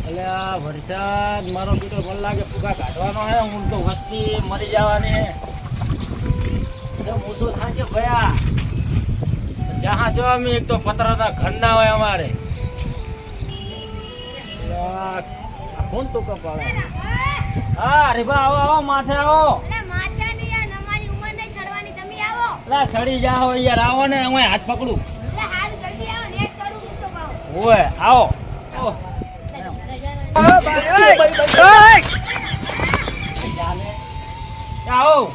અલ્યા વરસાદ મારો બેટો મને લાગે ફૂગા કાઢવાનો હે. હું તો વસ્તી મરી જવાની હે. ઓછો થાય ભયા જ્યાં જો અમે એક તો પતરાના ઘર ના હોય અમારે. કોણ તો કપાળે? હા રેબા આવો આવો માથે આવો. અલા સડી જાઓ યાર, આવો ને હું હાથ પકડું. ઓય આવો આવો. આવો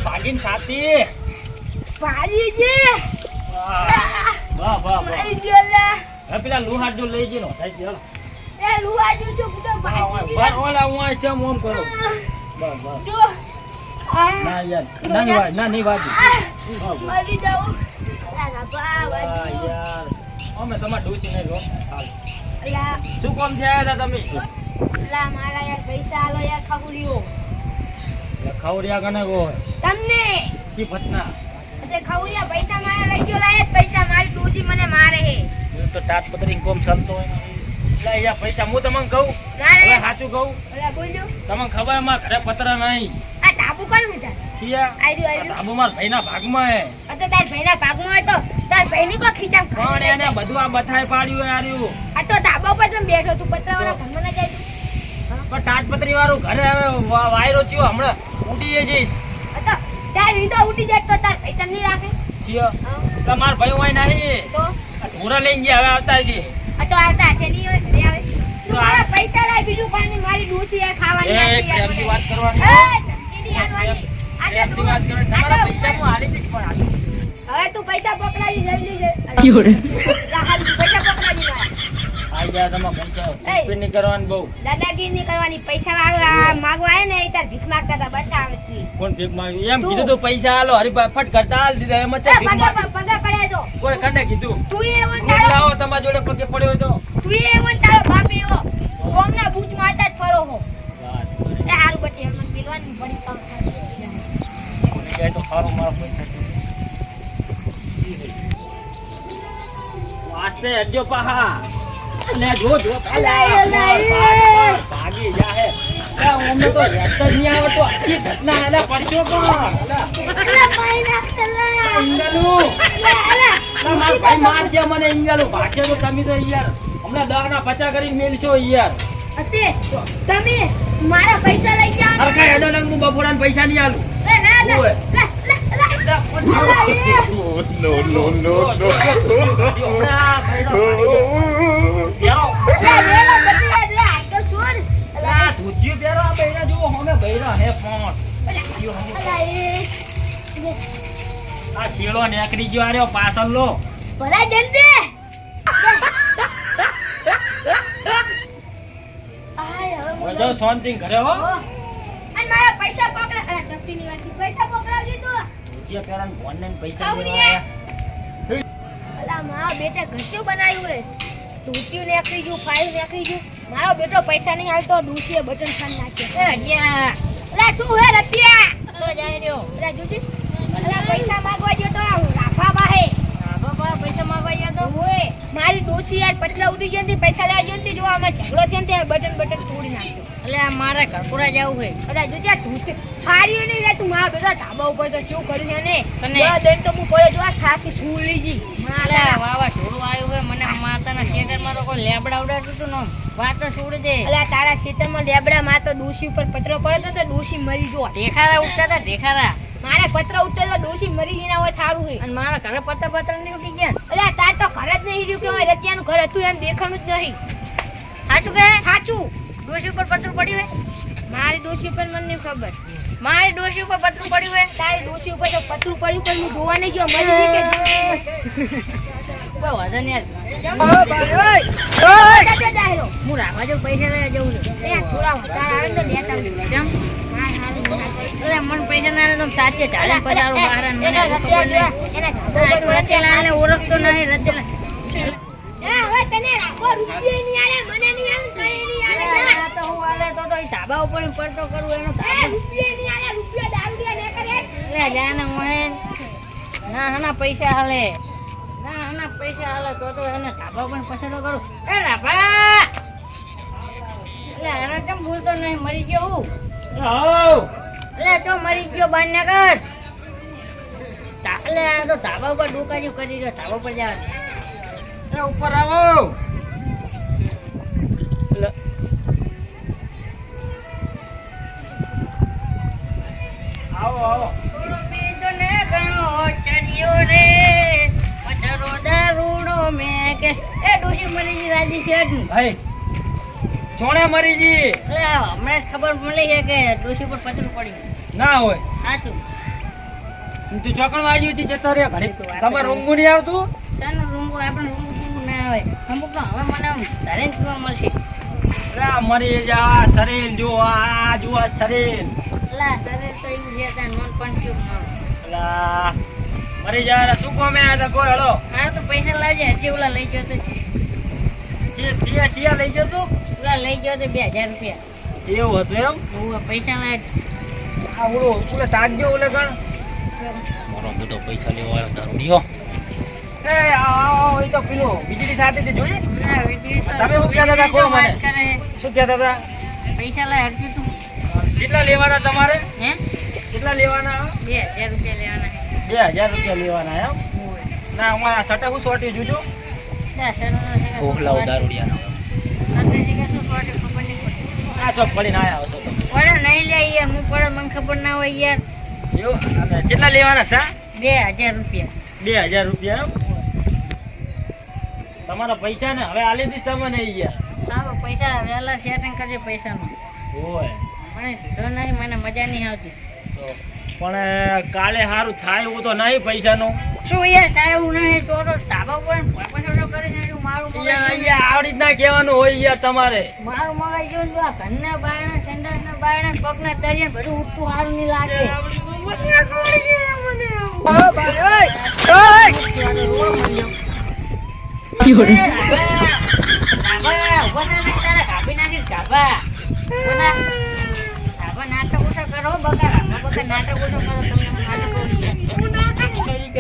ભાગીને સાથી પેલા લુહાર જો લઈ જઈને અમે તમારે ડોસી નહીં લો. શું કામ થયા હતા તમે? મારા યાર પૈસા આલો યાર ખવડિયો. ખવડિયા કને ગો તમને ચી પતના તે ખવડિયા પૈસા મારા લઈ ગયો લાય પૈસા મારી ડોસી મને મારે હે. તો ટાટ પતરી કોમ ચાલતો હોય એટલે યાર પૈસા હું તમને કહું હવે સાચું કહું. ઓલા બોલજો તમને ખબર માં ઘરે પત્ર નહીં. આ ધાબુ કોણ મીઠા છીયા આયુ આયુ ધાબુ માર ભાઈના ભાગમાં હે. આ તો તાર ભાઈના ભાગમાં હોય તો તાર ભાઈની કો ખીચામ પણ એને બધું આ બથાઈ પાડ્યું આર્યું. આ તો ધાબા પર તમે બેઠો તું પતરાવાળા ઘરમાં ના જાય પણ ટાટપત્રી વાળું ઘરે હવે વાયરો થયો હમણાં ઉડીએ જઈશ. આ તો તાર રીતો ઉઠી જાય તો તાર ભાઈ તને નહીં રાખે થયો તમાર ભાઈ હોય નહીં તો પૂરા લઈને ગયા હવે આવતા છે. આ તો આવતા છે નહીં હોય ઘરે આવે તું મારા પૈસા લાય બીજું પાણી મારી ડોસી યાર ખાવાની એ નથી યાર પ્રેમથી વાત કરવાની. પ્રેમથી વાત કરવાની. તમારા પૈસા હું હાલી દઈશ પણ હાલી. હવે તું પૈસા પકડાજી જલ્દી પૈસા પકડાજી મારા આ ગયા તમારા પૈસા ઉપી નહીં કરવાની બહુ. દાદાગીરી નહીં કરવાની પૈસા વાળા માગવા હે ને એ તાર ભીખ માંગતા હતા બતાવે તું કોણ ભીખ માંગ્યું? એમ કીધું તું પૈસા હાલો હરીભાઈ ફટ કરતા હાલ દીધા એમ જ ભીખ માંગ્યું. પગા પડ્યા તો કોણે કને કીધું? તું એવો હું તારો લાવો તમારા જોડે પગે પડ્યો હોય તો તું એવો તારો બાપ એવો ઓમના બૂચ મારતા જ ફરો હો એ હાલ બટી એમ મિલવાની બડી કામ થાય તો સારું મારો પૈસા વાસ્તે અડ્યો પાહા અને જો ભાગી જાહે. અમને તો હેડ જ નહીં આવતો. આખી ઘટના એને પડશો કોણ? ઇંગલું મારો ભાઈ મારશે મને. ઇંગલું ભાગશે તો તમે તો યાર હમણાં 10 ના 50 કરીને મેલશો યાર. અતે તમે મારા પૈસા લઈ જાઓ સરખા હેડો લંગ હું બપોરાના પૈસા નહીં આલું. એ ના ના ઓય. No. આ શેડો નેકડી ગયો આર્યો પાછળ લો ભરા જલ્દી જો શાંતિ ઘરે હો. અને મારા પૈસા પકડા અરે ચપટીની વાટી પૈસા પકડાવજો તો જે પેલા ઓનલાઈન પૈસા ખાવડીએ. દેવા અલા મારા બેટા ઘસ્યું બનાવ્યું હે તૂટ્યું નીકળી ગયું ફાઈલ નીકળી ગયું મારો બેટો પૈસા નહીં હાલતો ડૂસીએ બટન ખાન નાખ્યો એ હડિયા અલા શું હે રતિયા તો જાય રહ્યો. અલા જોજી અલા પૈસા માંગવા ગયો તો રાફા બાહે બાબા પૈસા માંગવા ગયા તો ઓય મારી ડોસી યાર પટલા ઉડી ગઈ હતી પૈસા લેવા ગઈ હતી જો આમાં ઝઘડો થયો ને બટન તોડી નાખ્યો. એટલે મારે ઘરપુરા જવું છે. અલા જોજી તું હારી નહીં રે તું મારા બેટા ધાબા ઉપર તો શું કર્યું છે ને તને? જો દેન તો હું પડ્યો જો આ સાથી સુલી જી મારા વાવા ઢોરું આવ્યું છે મને માતાના શેતરમાં તો કોઈ લેબડા ઉડાડતું હતું ને વાત તો છોડી દે. અલા તારા ખેતરમાં લેબડા માં તો ડોસી ઉપર પતરો પડ્યો તો ડોસી મરી જો ઢેખારા ઉઠતા હતા ઢેખારા. મારે પતરો ઉઠતો તો ડોસી મરી ગઈ ના હોય સારું છે. અને મારા ઘરે પતરા નહીં ઉઠી ગયા. અલા તાર તો ઘર જ નહીં રહ્યું કે મારે રતિયાનું ઘર હતું એમ દેખાણું જ નહીં. સાચું કે સાચું ડોશી ઉપર પતરું પડ્યું હોય? મારી ડોસી ઉપર મને નહીં ખબર મારી ડોશી ઉપર પતરું પડ્યું હોય? તારી ડોસી ઉપર તો પતરું પડ્યું પણ હું જોવા નહીં ગયો મરી ગઈ કે કોઈ વાંધો નહીં. હું રાખવા જાઉં પૈસા લેવા જવું છે થોડા વધારે આવે તો લેતા આવું. કેમ? હા હારું અરે મને પૈસા ના લે તો સાચે ચાલે પધારો બહાર મને એના ખબર નહીં. રતેલાને ઓળખતો નહીં. રતેલા હવે તને રાખો રૂપિયા નહીં આલે મને નહીં આલે કઈ નહીં આલે તો હું આલે તો એ ધાબા ઉપર પડતો કરું એનો એ રૂપિયા નહીં આલે રૂપિયા દારૂડિયા લે કરે લે જાને મોહન ના પૈસા હાલે ના પૈસા હાલે તો એને ધાબા પણ પસંદ કરું એ રાભા એટલે આને કેમ ભૂલતો નહીં મરી ગયો હું હઉ એટલે તો મરી ગયો બાર ના કર ચાલે આ તો ધાબા ઉપર ડુકાજી કરી રહ્યો ધાબા પર જા એ ઉપર આવો આવો આવો બીજો ને ઘણો ચડ્યો રે પચરો દારૂડો મે કે એ ડોશી મરી ગઈ રાજી છે જ ભાઈ ચોણે મરીજી એટલે હમણાં જ ખબર મળી છે કે ડોશી પર પચરું પડ્યું ના હોય સાચું તું ચોકણ વાજી હતી જતો રે ઘડી તમારે ઊંઘું નહીં આવતું તને રૂંગો આપણે રૂંગો ના આવે અમુક તો હવે મને આમ ધરે પીવા મળશે અરે આ મરી જા શરીર જો આ જો આ શરીર એટલે શરીર તો એવું છે તાર મન પણ ચૂપ મારું અલા મરી જા શું કોમે આ તો કોઈ હળો મારે તો પૈસા લાવજે હજી ઓલા લઈ ગયો તો ચિયા લઈ ગયો તું ઓલા લઈ ગયો તો 2000 રૂપિયા એવું હતું એમ હું પૈસા લાવ આ ઓલે તાજજો ઓલે ગણ મારો બધો પૈસા લેવા આવ્યો દારૂડિયો એ આવો એ તો પેલો વીજળી થાતી હતી જોઈ ના વીજળી તો તમે શું કહેતા હતા? કહો મને. વાત કરે શું કહેતા હતા પૈસા લાવ હરજી તું કેટલા લેવાના તમારે હે કેટલા લેવાના 2000 રૂપિયા લેવાના 2000 રૂપિયા લેવાના એમ ના હું આ સટા હું સોટી જોજો દારૂડિયાનો આ ચોક પડીને આયા હશો તમે નહીં લે યાર હું પડે મને ખબર ના હોય યાર એવું અને કેટલા લેવાના હતા 2000 રૂપિયા 2000 રૂપિયા એમ તમારા પૈસા ને હવે આલી દીશ તમને યાર સારો પૈસા વહેલા સેટિંગ કરજે પૈસાનું હોય મને કીધો નહીં મને મજા નહીં આવતી તો પણ કાલે સારું થાય એવું તો નહીં પૈસાનું શું યાર થાય એવું નહીં તો ધાબા ઉપર પૈસા કરી મારું અહીંયા આવી રીતના કહેવાનું હોય યાર તમારે મારું મગજ જો ને આ ઘરના બાયણા સંડાસના બાયણા પગના તળિયા બધું ઉઠતું સારું નહીં લાગે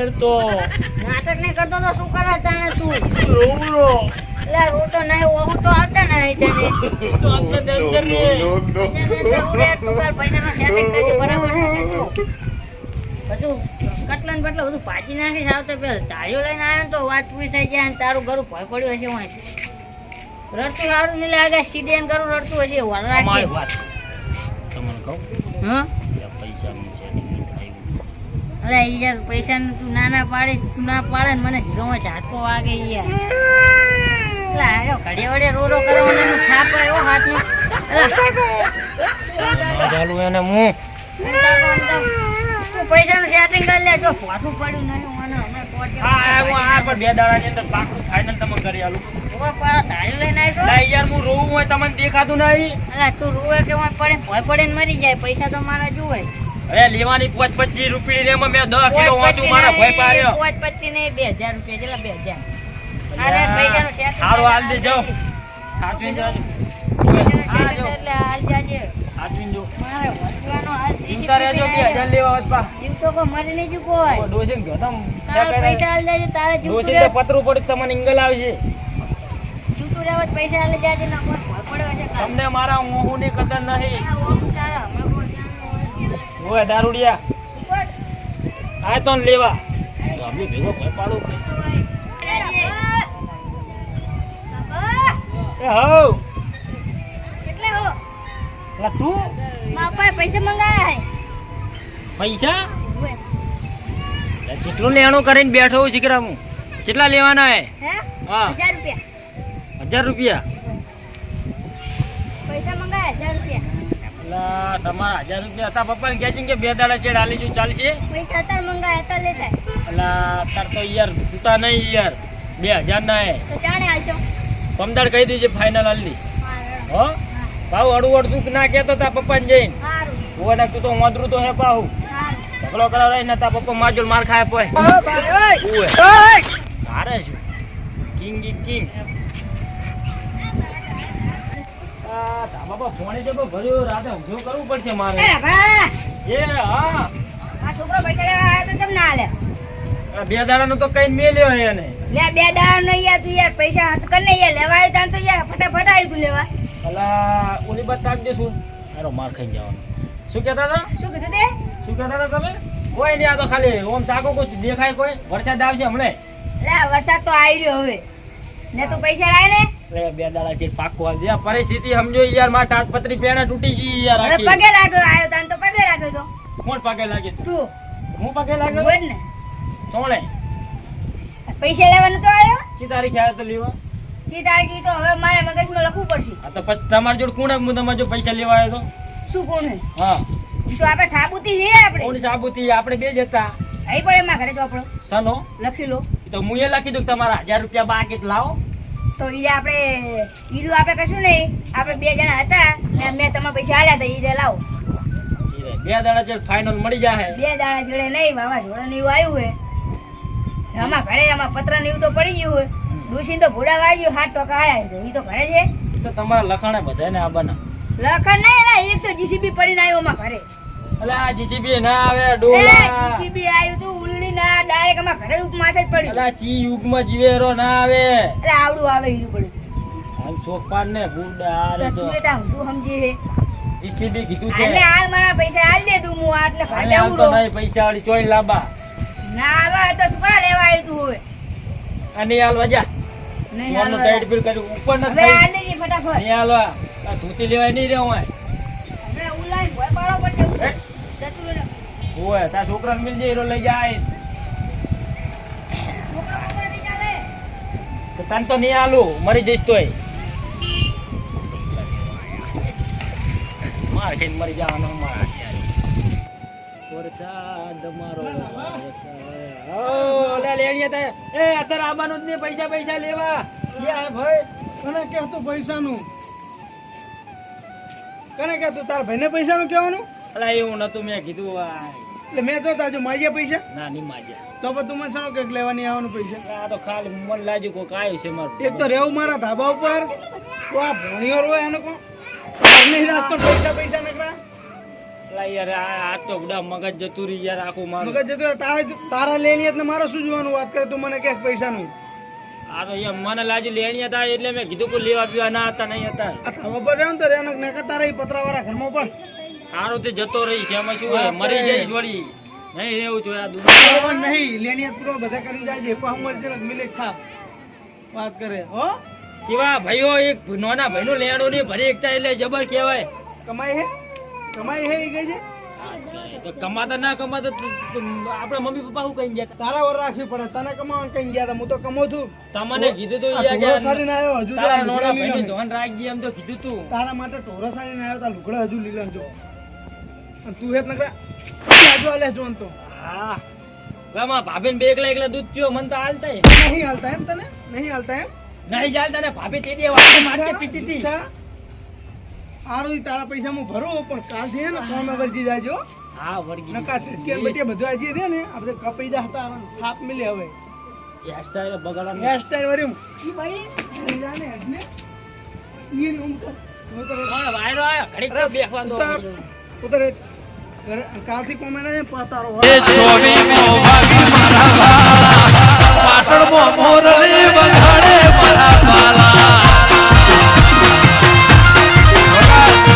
નાટક નહીં કરતો તો શું કરે તાણે તું એટલે રોતો નહીં ઓહું તો આવતા નહીં તને પૈસાનો સેટિંગ કરજે બરાબર છે બધું કટલા ને બટલા બધું પાછી નાખીશ આવતા પેલા તાળીઓ લઈને આવ્યો ને તો વાત પૂરી થઈ જાય અને તારું ઘરું ભય પડ્યું હશે હું રડતું સારું નહીં લાગે સીડીએન કરું રડતું હશે અમારી વાત તમને કહું હા પૈસાનું setting નહીં થાય. અરે યાર પૈસાનું તું ના પાડીશ તું ના પાડે ને મને ઘઉં ઝાટકો વાગે યાર એટલે આરો ઘડી વડે રોરો કરવાનો થાપ આવ્યો હાથનો ચાલુ એને હું તું પૈસાનું સેટિંગ કરી લે જો પાછું પડ્યું નહીં મને હમણાં કોટ આ પણ 2 દાડાની અંદર પાકું ફાઇનલ તમે કરી આલું ઓ પાછા તાળી લઈને આવ્યો ના યાર હું રોવું હોય તમને દેખાતું નહીં અલા તું રોવે કે હું પડે ભય પડે ને મરી જાય પૈસા તો મારા જુએ અરે લેવાની 25 રૂપિયા રેમાં મેં 10 કિલો વાંચું મારા ભય પાર્યો 25 ને 2000 રૂપિયા જેટલા 2000 અરે પૈસાનો સેટ સારું હાલ દે જાઓ સાચવીને જાજો એટલે હાલ જાજે સાચવીને જો મારે વધવાનો હાલ ચિંતા રહેજો 2000 લેવા હોત પા જીવ તો કોઈ મરી નહીં જુ કોઈ ડોસીને ગયો તમ તારા પૈસા હાલ જાજે તારે ડોસી તો પતરું પડી તમને ઇંગલ આવશે છૂટું રહેવા પૈસા હાલ જાજે ના કોઈ ભય પડવા છે તમને મારા મોહુની કદર નહીં તારા હમણાં કોઈ ધ્યાન ઓય દારૂડિયા આ તો લેવા તો આપણે ભેગો ભય પાડો એ હો એટલે હો લા તું બાપા પૈસા મંગાયા હે પૈસા જેટલું લેણું કરીને બેઠો હું શીખરા હું કેટલા લેવાના હે હે હા 1000 રૂપિયા 1000 રૂપિયા પૈસા મંગાયા 1000 રૂપિયા લા તમારા 1000 રૂપિયા હતા પપ્પાને કહે છે કે 2 દાડા ચેડ હાલી જો ચાલશે પૈસા અત્યારે મંગાયા હતા લેતા લા તાર તો યાર તૂટા નહીં યાર 2000 ના હે તો ચાણે હાલજો પમદાડ કહી દીજે ફાઇનલ હાલની હારું હો ભાવ અડું ના કહેતો તા પપ્પાને જઈને હારું ઓવા નાખ તું તો વાંદરું તો હે પાહુ હારું ઝઘડો કરાવ ને તા પપ્પા મારજો માર ખાય પોય ઓય તારે શું કિંગ કિંગ આ તા બાપા ફોને જબો ભર્યો રાતે ઊંધો કરવું પડશે મારે એ બા એ હા આ છોકરો પૈસા લેવા આવ્યો તો કેમ ના આલે આ 2 દાડાનો તો કઈ મેલ્યો હે એને. લે 2 દાડા નહીં યાર તું યાર પૈસા હાથ કર ને યાર લેવાય તાન તો યાર ફટાફટ આવી તું લેવા. અલા ઓલી બાત તાકજે શું આરો માર ખાઈ જવાનો. શું કહેતા હતા? શું કીધું તે? શું કહેતા હતા તમે? કોઈ નહીં, આ તો ખાલી ઓમ તાકો કોઈ દેખાય કોઈ વરસાદ આવશે હમણે. લે વરસાદ તો આવી રહ્યો હવે ને તું પૈસા લાય ને. લે 2 દાડા છે પાકો આવી આ પરિસ્થિતિ સમજો યાર. માર તાટપત્રી પેણા તૂટી ગઈ યાર હવે આખી. પગે લાગ્યો આયો તાન તો પગે લાગ્યો તો કોણ પગે લાગે તું? તું હું પગે લાગ્યો બોલ ને. સોણે પૈસા લેવાનો તો આયો ચી તારીખે આવ્યો તો લેવા? જી તારકી તો હવે મારે મગજમાં લખવું પડશે. આ તો પછી તમારી જોડે કોણ હું તમારે જો પૈસા લેવા આવ્યો તો? શું કોણ હે? હા ઈ તો આપણે સાબુતી છે આપણે. કોણ સાબુતી? આપણે બે જ હતા. અહીં પડે માં ઘરે ચોપડો સનો લખી લો. તો હું એ લખી દઉં તમારા 1000 રૂપિયા બાકી લાવો. તો ઈ આપણે ઈરું આપણે કશું નહીં. આપણે 2 જણા હતા ને મેં તમારા પૈસા આલ્યા હતા ઈ લાવો. 2 દાડા છે ફાઇનલ મળી જાય. 2 દાડા જોડે નહીં વાવાઝોડા ને એવું આવ્યું હે આમાં ઘરે આમાં પત્ર ને એવું તો પડી ગયું હોય. ડુસી તો ભૂડા વાઈ ગયું 7 ટકા આયા તો ઈ તો ઘરે છે. તો તમારા લખાણે બધાને આબાના. લખન નહીં એલા એક તો જીસીબી પડીને આવ્યો આમાં ઘરે. અલે આ જીસીબી ના આવે ડોલા. જીસીબી આવ્યું તું ઉલડી ના ડાયરેક્ટ આમાં ઘરે ઉપર માથે જ પડ્યું. અલા ચી યુગમાં જીવેરો ના આવે. એટલે આવડું આવે હીરું પડ્યું. હાલ સોપાન ને બુડા આરે તો તો તું એતા તું સમજી હે. જીસીબી કીધું છે. હાલે હાલ મારા પૈસા હાલ દે તું હું આટલે હાલે ઘરે હાલ તો આવડો. નહીં પૈસા વાળી ચોઈ લાંબા. ના આવે તો શું કરવા લેવા આવ્યું તું હવે? અને હાલ વજા. નહીં ફોનનું હાલવા. ટાઈટ બિલ કર્યું ઉપર ન હવે થઈ. હાલ દેજે ફટાફટ. નહીં હાલવા. આ ધોતી લેવાય નહીં રે હું. હવે ઉલાઈ ભોય પાડો પડશે. જતું રહે. ઓય તાર છોકરાને મિલ જાય એરો લઈ જાય. છોકરા વગર નહીં ચાલે. તો તને તો નહીં હાલું મરી જઈશ તોય. માર ખાઈને મરી જવાનો મારા અત્યારે. વરસાદ મારો વરસાદ. ઓ લે લેણીએ તે એ અત્યારે આવવાનું જ નહીં પૈસા લેવા. ક્યાં હે ભાઈ? કને કે તું પૈસાનું કને કે તું તાર ભાઈને પૈસાનું કહેવાનું? અલા એવું નતું મેં કીધું આ. એટલે મેં તો તાજો માગ્યા પૈસા ના નહીં માજ્યા. તો પણ તું મને સણો કે લેવાની આવવાનું પૈસા. આ તો ખાલી મન લાગ્યું કોક આવ્યું છે મારું. એક તો રહેવું મારા ધાબા ઉપર તો આ ભણીઓ હોય એનો કોણ નહીં રાખતો પૈસા નકરા અલા યાર આ તો બડા મગજ જતું રહી યાર આખું મારું. મગજ જતો રહે. તારા લેણી એટલે મારે શું જોવાનું? વાત કરે તું મને કે પૈસાનું. આ તો યાર મને લાગ્યું લેણી હતા એટલે મેં કીધું કે લેવા પીવા ના હતા નહીં હતા. આ ધાબા પર રહ્યો ને તો રેનો ને તારા એ પતરાવાળા ઘરમાં પણ સારું તે જતો રહી છે એમાં શું હોય? મરી જઈશ વળી. નહીં રહેવું જોઈએ આ દુનિયા. બરોબર નહીં લેણી પૂરો બધા કરીને જાય છે પણ હું છે મિલે ખા વાત કરે હો. જીવા ભાઈઓ એક નાના ભાઈનું લેણું નહીં ભરી એકતા એટલે જબર કહેવાય. કમાઈ હે એ ગઈ છે. તો કમાતા ના કમાતા આપણા મમ્મી પપ્પા શું કઈ ગયા તારા વર રાખવી પડે. તને કમાવાનું કઈ ગયા તા? હું તો કમાઉં છું. તમને કીધું તું આ યાર ઢોરો કે સારીને આવ્યો હજુ જો તારા આ નાના લુગડા ભાઈની લીલા ધોન રાખજે એમ તો કીધું તું. તારા માટે ઢોરો સારીને આવ્યો તા લુગડા હજુ લીલા જો. અને તું હેત નકરા આજુ આલે જો તો હા હવે મારા ભાભીને બે એકલા દૂધ પીવો મને તો હાલતા નહીં હાલતા એમ તને નહીં હાલતા એમ નહીં ચાલતા ને ભાભી તે વાતે માર્કેટ પીતી હતી. સારું તારા પૈસા હું ભરું પણ કાલથી હે ને ફોર્મ વળગી જાજો. હા વળગી નકા ચટિયા બટિયા બધું આજે રે ને આપણે કપાઈ જા હતા થાપ મિલે હવે હેરસ્ટાઈલ બગાડવાની. હેર સ્ટાઈલ વરી ઈ ભાઈ લઈ જાને હજને ઈ ને ઉમતો પણ વાયરો આયો ઘડીક તો બેસવા દો. ઉતર કાલથી કોમેના ને પાતારો પાટણમાં મોરલી વગાડે મારા બાલા